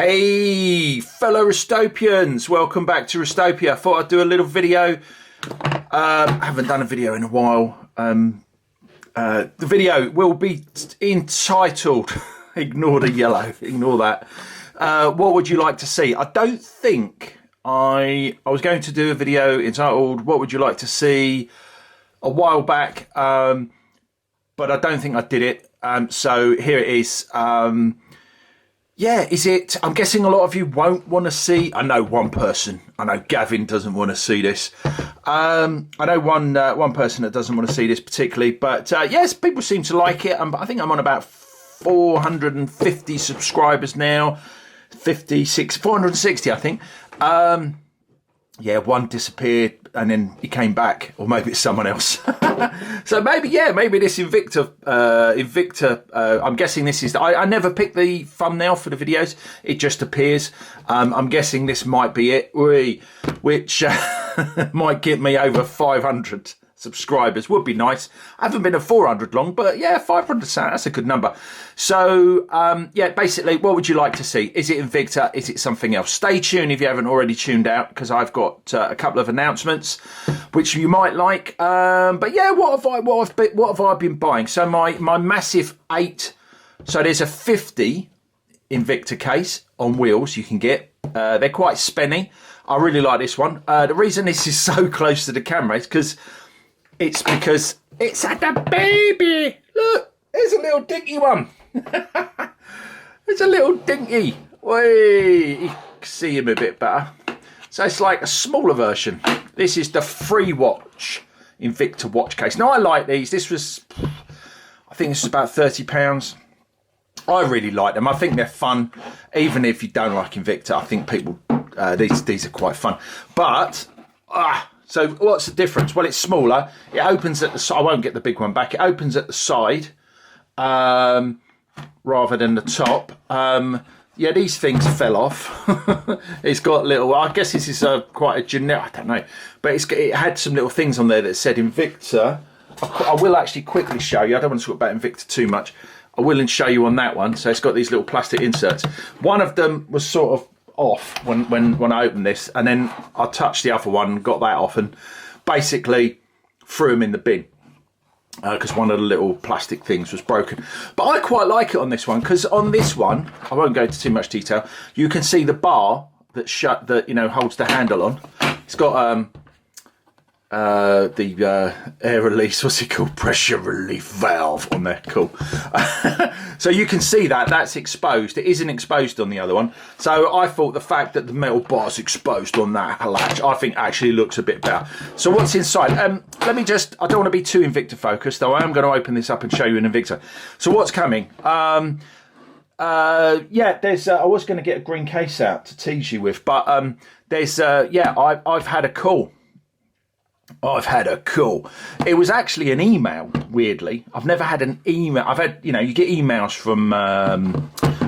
Hey, fellow Restopians, welcome back to Restopia. I thought I'd do a little video. I haven't done a video in a while. The video will be entitled, ignore the yellow, ignore that. What would you like to see? I don't think I was going to do a video entitled, what would you like to see, a while back, but I don't think I did it. So here it is. Yeah, is it? I'm guessing a lot of you won't want to see. I know one person. I know Gavin doesn't want to see this. I know one person that doesn't want to see this particularly. But yes, people seem to like it. I think I'm on about 450 subscribers now. 460, I think. Yeah, one disappeared and then he came back, or maybe it's someone else. So maybe this Invicta. I'm guessing this is. I never pick the thumbnail for the videos; it just appears. I'm guessing this might be it, which might get me over 500 subscribers. Would be nice. I haven't been at 400 long, but yeah, 500. That's a good number. So yeah, basically, what would you like to see? Is it Invicta? Is it something else? Stay tuned if you haven't already tuned out, because I've got a couple of announcements which you might like. But yeah, what have I been buying? So my massive 8. So there's a 50 Invicta case on wheels you can get. They're quite spenny. I really like this one. The reason this is so close to the camera is because it's at the baby. Look, there's a little dinky one. There's a little dinky. Wait, you can see him a bit better. So it's like a smaller version. This is the Freewatch Invicta watch case. Now I like these. I think this is about £30. I really like them. I think they're fun. Even if you don't like Invicta, I think people, these are quite fun. But, so what's the difference? Well, it's smaller. It opens at the side. I won't get the big one back. It opens at the side rather than the top. Yeah, these things fell off. It's got little, I guess this is quite a generic, I don't know. But it had some little things on there that said Invicta. I will actually quickly show you. I don't want to talk about Invicta too much. I will show you on that one. So it's got these little plastic inserts. One of them was sort of off when I opened this, and then I touched the other one and got that off and basically threw them in the bin because one of the little plastic things was broken. But I quite like it on this one, because on this one, I won't go into too much detail, you can see the bar that holds the handle on. It's got the air release, what's it called, pressure relief valve on there. Cool. So you can see that's exposed. It isn't exposed on the other one. So I thought the fact that the metal bar's exposed on that latch, I think actually looks a bit better. So what's inside? Let me just, I don't want to be too Invicta focused, though I am going to open this up and show you an Invicta. So what's coming? Yeah, there's I was going to get a green case out to tease you with, but there's yeah, I've had a call. It was actually an email, weirdly. I've never had an email. I've had, you get emails from, I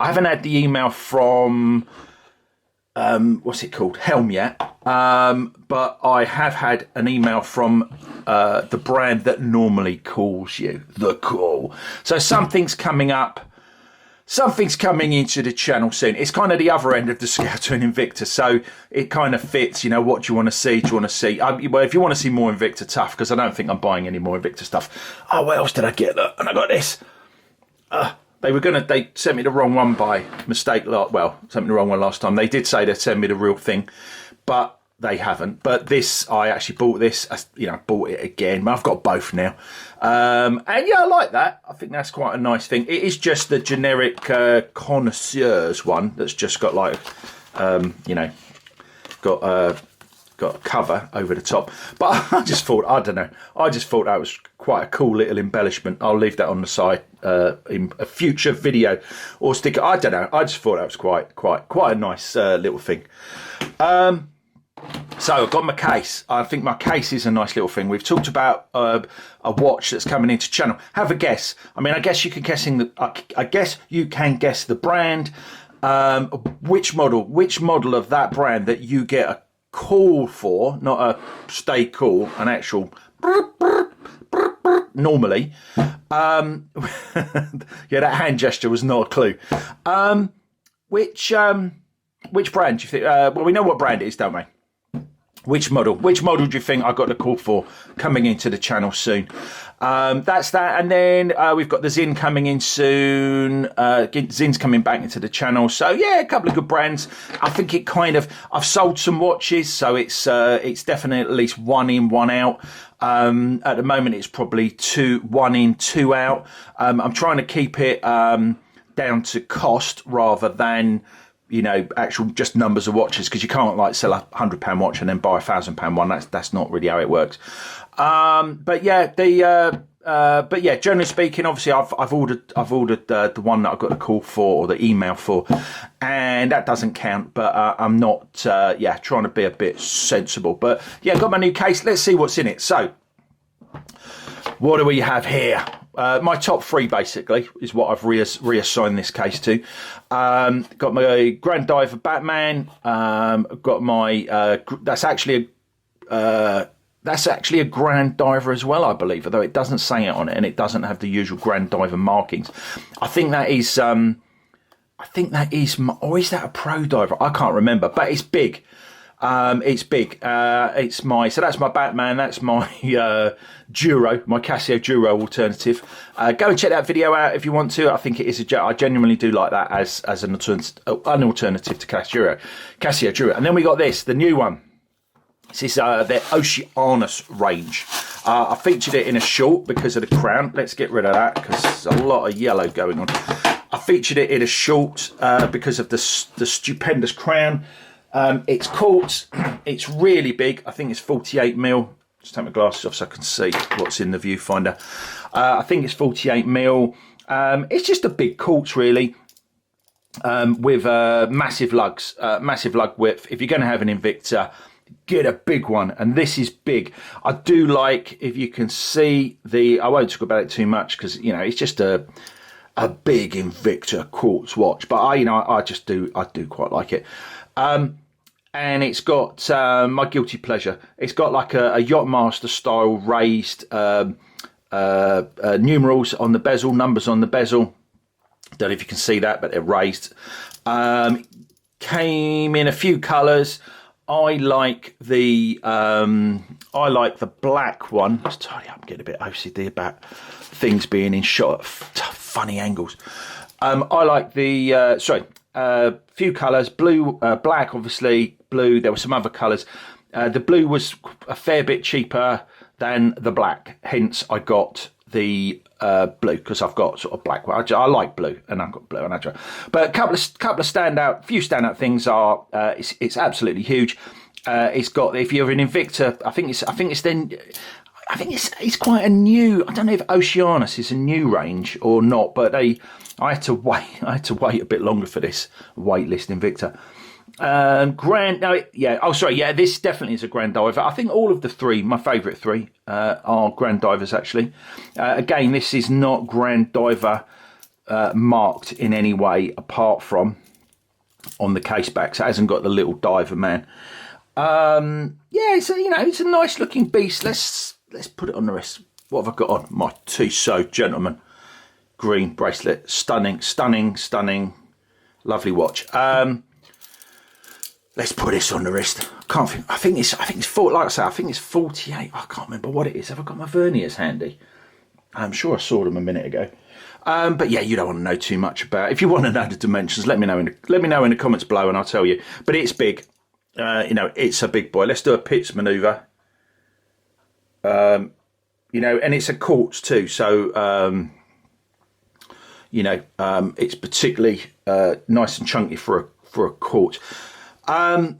haven't had the email from, what's it called? Helm yet. But I have had an email from the brand that normally calls you, The Call. So something's coming up. Something's coming into the channel soon. It's kind of the other end of the scale to an Invicta, so it kind of fits. What do you want to see? Do you want to see? Well, if you want to see more Invicta, tough, because I don't think I'm buying any more Invicta stuff. Oh, what else did I get? And I got this. They sent me the wrong one by mistake. Well, sent me the wrong one last time. They did say they'd send me the real thing, but they haven't. But this, I actually bought this. Bought it again. I've got both now. And yeah, I like that. I think that's quite a nice thing. It is just the generic connoisseurs one that's just got like, got a cover over the top. But I just thought, I don't know. I just thought that was quite a cool little embellishment. I'll leave that on the side in a future video or sticker. I don't know. I just thought that was quite a nice little thing. So I've got my case. I think my case is a nice little thing. We've talked about a watch that's coming into channel. Have a guess. I mean, I guess you can guess the brand. Which model of that brand that you get a call for, not a stay cool, an actual normally. Yeah, that hand gesture was not a clue. which brand do you think? Well, we know what brand it is, don't we? Which model do you think I got the call for coming into the channel soon? That's that. And then we've got the Zin coming in soon. Zin's coming back into the channel. So yeah, a couple of good brands. I think it kind of, I've sold some watches, so it's definitely at least one in, one out. At the moment, it's probably one in, two out. I'm trying to keep it down to cost rather than, you know, actual just numbers of watches, because you can't like sell £100 watch and then buy £1,000 one. That's not really how it works. But yeah, generally speaking, obviously I've ordered the one that I got the call for, or the email for, and that doesn't count. But I'm not trying to be a bit sensible. But yeah, got my new case. Let's see what's in it. So what do we have here? My top three basically is what I've reassigned this case to. Got my Grand Diver Batman. Got my that's actually a Grand Diver as well, I believe, although it doesn't say it on it and it doesn't have the usual Grand Diver markings. I think that is or is that a Pro Diver? I can't remember, but it's big. It's big. So that's my Batman. That's my Duro, my Casio Duro alternative. Go and check that video out if you want to. I think it is I genuinely do like that as an alternative to Casio Duro. And then we got this, the new one. This is their Oceanus range. I featured it in a short because of the crown. Let's get rid of that because there's a lot of yellow going on. I featured it in a short because of the stupendous crown. It's quartz. It's really big. I think it's 48mm. Just take my glasses off so I can see what's in the viewfinder. I think it's 48mm. It's just a big quartz, really, with massive lugs, massive lug width. If you're going to have an Invicta, get a big one, and this is big. I do like, if you can see I won't talk about it too much because, you know, it's just a big Invicta quartz watch, but I do quite like it. And it's got my guilty pleasure. It's got like a Yachtmaster style raised numerals on the bezel, numbers on the bezel. Don't know if you can see that, but they're raised. Came in a few colours. I like the black one. Let's tidy up. I'm getting a bit OCD about things being in shot at funny angles. I like the few colours. Blue, black, obviously. Blue. There were some other colours. The blue was a fair bit cheaper than the black. Hence, I got the blue because I've got sort of black. I like blue, and I've got blue and natural. But a couple of standout things are it's absolutely huge. It's got, if you're an Invicta, I think it's quite a new. I don't know if Oceanus is a new range or not, but I had to wait a bit longer for this waitlist Invicta. This definitely is a Grand Diver. I think all of the three, my favourite three, are Grand Divers actually. Again, this is not Grand Diver marked in any way apart from on the case back, so it hasn't got the little diver man. It's a nice looking beast. Let's put it on the wrist. What have I got on? My Tissot Gentleman green bracelet. Stunning, lovely watch. Let's put this on the wrist. I think it's 48. I can't remember what it is. Have I got my verniers handy? I'm sure I saw them a minute ago. But yeah, you don't want to know too much about it. If you want to know the dimensions, let me know in the comments below and I'll tell you. But it's big. It's a big boy. Let's do a Pitts manoeuvre. And it's a quartz too. So, it's particularly nice and chunky for a quartz. So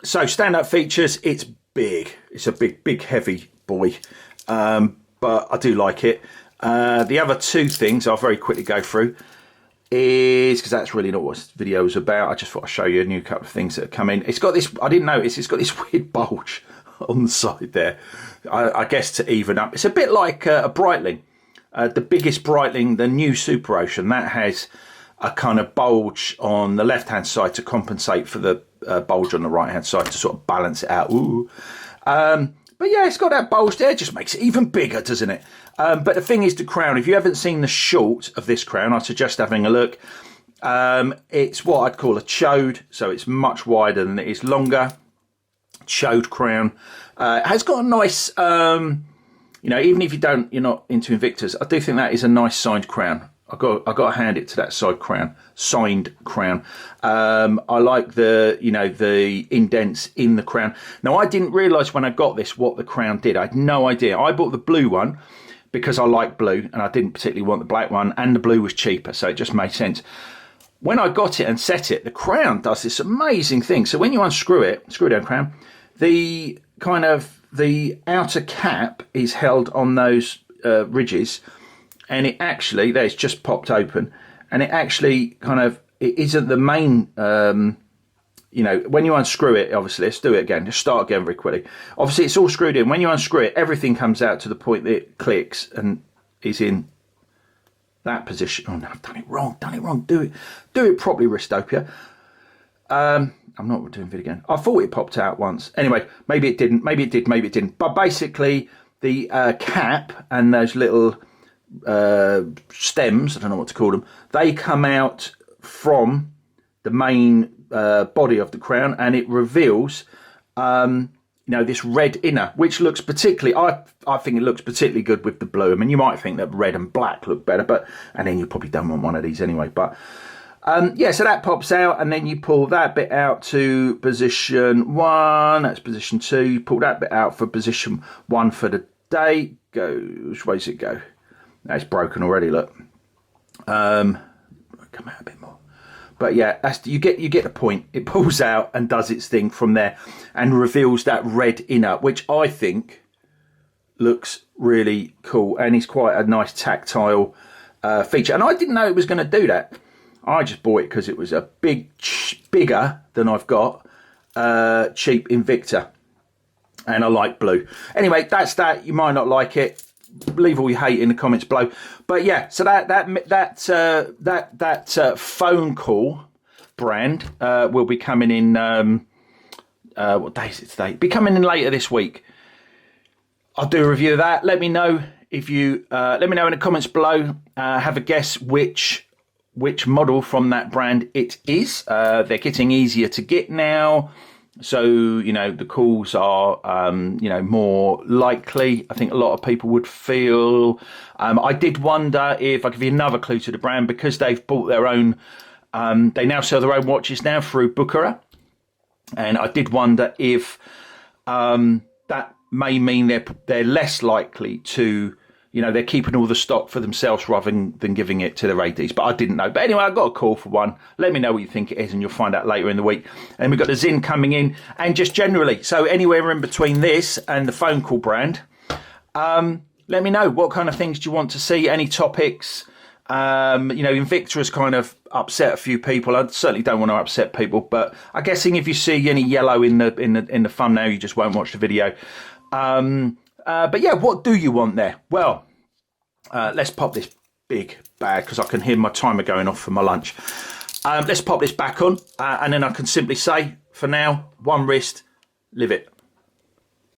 standout features, it's big. It's a big heavy boy. But I do like it. The other two things I'll very quickly go through is, because that's really not what this video is about. I just thought I'd show you a new couple of things that have come in. It's got this, I didn't notice, it's got this weird bulge on the side there. I guess to even up. It's a bit like a Breitling. The biggest Breitling, the new Super Ocean, that has a kind of bulge on the left-hand side to compensate for the bulge on the right-hand side to sort of balance it out. Ooh. But yeah, it's got that bulge there, just makes it even bigger, doesn't it? But the thing is, the crown, if you haven't seen the short of this crown, I suggest having a look. It's what I'd call a chode, so it's much wider than it is longer. Chode crown. It has got a nice, you know, even if you're not into Invictus, I do think that is a nice signed crown. I got to hand it to that signed crown. I like the, you know, the indents in the crown. Now, I didn't realise when I got this what the crown did. I had no idea. I bought the blue one because I like blue and I didn't particularly want the black one, and the blue was cheaper, so it just made sense. When I got it and set it, the crown does this amazing thing. So when you unscrew it, screw down crown, the kind of the outer cap is held on those ridges, and it actually, there's just popped open, and it actually kind of, it isn't the main, you know, when you unscrew it, obviously, let's do it again, just start again very quickly. Obviously, it's all screwed in. When you unscrew it, everything comes out to the point that it clicks and is in that position. Oh no, I've done it wrong, do it properly, Restopia. I'm not doing video again. I thought it popped out once. Anyway, maybe it didn't, maybe it did, maybe it didn't. But basically, the cap and those little stems, I don't know what to call them, they come out from the main body of the crown, and it reveals you know, this red inner, which looks particularly, I think it looks particularly good with the blue. I mean, you might think that red and black look better, but, and then you probably don't want one of these anyway, but yeah, so that pops out, and then you pull that bit out to position 1, that's position 2, you pull that bit out for position 1 for the day. Go, which way does it go? That's broken already, look. Come out a bit more. But yeah, that's, you get the point. It pulls out and does its thing from there and reveals that red inner, which I think looks really cool, and is quite a nice tactile feature. And I didn't know it was going to do that. I just bought it because it was a bigger than I've got cheap Invicta, and I like blue. Anyway, that's that. You might not like it. Leave all your hate in the comments below. But yeah, so that phone call brand will be coming in. What day is it today? Be coming in later this week. I'll do a review of that. Let me know if you let me know in the comments below. Have a guess which model from that brand it is. They're getting easier to get now. So, you know, the calls are, you know, more likely. I think a lot of people would feel. I did wonder if, I'll give you another clue to the brand, because they've bought their own, they now sell their own watches now through Bucherer. And I did wonder if that may mean they're less likely to, you know, they're keeping all the stock for themselves rather than giving it to their ADs. But I didn't know. But anyway, I got a call for one. Let me know what you think it is, and you'll find out later in the week. And we've got the Zin coming in, and just generally, so anywhere in between this and the phone call brand, let me know what kind of things do you want to see, any topics. You know, Invicta has kind of upset a few people. I certainly don't want to upset people, but I'm guessing if you see any yellow in the thumbnail, you just won't watch the video. But yeah, what do you want there? Well, let's pop this big bag, because I can hear my timer going off for my lunch. Let's pop this back on, and then I can simply say, for now, one wrist, live it.